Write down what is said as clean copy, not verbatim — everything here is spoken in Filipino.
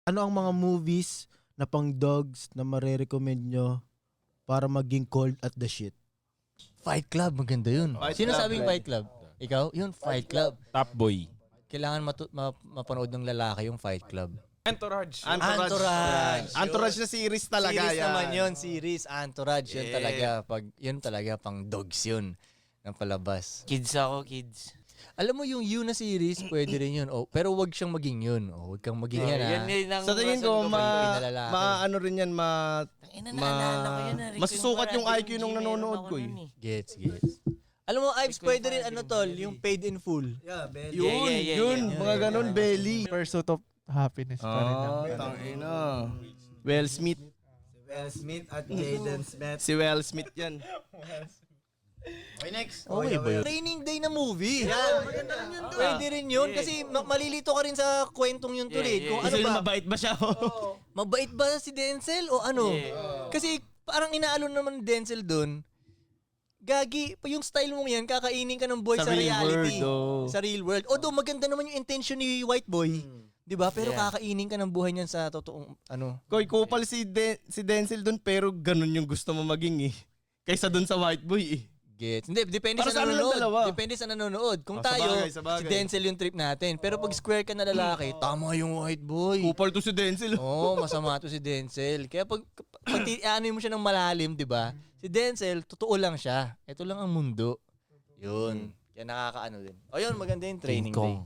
ano ang mga movies na pang dogs na marerecommend nyo para maging cold at the shit? Fight Club, maganda yun. Sino Club, sabing Fight Club? Ikaw? Yun, Fight Club. Top Boy. Kailangan mapanood ng lalaki yung Fight Club. Entourage. Entourage na series talaga Series yan. naman yun, series. Entourage, yun talaga. Yun talaga, pang dogs yun. Ng palabas. Kids ako, kids. Alam mo yung You na series, pwede rin yun. Oh, pero wag siyang maging yun. Oh, wag kang maging yan, ha? Yun ang Sa tingin ko, lalaki. ano rin yan, naalala ko yan. masusukat yung IQ nung nanonood ko eh. Gets. Alam mo, Ives, pwede rin Tol, yung Paid in Full. Yeah, Ben. Yun, mga ganun, belly. Pursuit of Happiness pa rin. Tangina. Will Smith. Will Smith at Jaden Smith. Si Will Smith yan. Okay, next. Okay ba yun? Training Day na movie. Yeah, pwede rin yun. Kasi malilito ka rin sa kwentong yun tuloy. Kung ano ba? Mabait ba siya? Mabait ba si Denzel o ano? Kasi parang inaalon naman ni Denzel dun. Gagi, yung style mo yan, kakainin ka ng boy sa reality. Sa real world. Although maganda naman yung intention ni White Boy. 'Di ba? Pero kakainin ka ng buhay niyan sa totoong ano. Koy, kupal si Denzel dun pero ganun yung gusto mo maging eh. Kaysa dun sa White Boy eh. Gets. Hindi, depende Para sa sa nanonood. dalawa. Depende sa nanonood. Kung Sa tayo, bagay. si Denzel yung trip natin. Pero pag square ka na lalaki, tama yung White Boy. Kupal to si Denzel. Oo, masama to si Denzel. Kaya pag ano mo siya ng malalim, 'di ba? Si Denzel, totoo lang siya. Ito lang ang mundo. 'Yun. Kaya nakakaano din. O yun, maganda yung training day.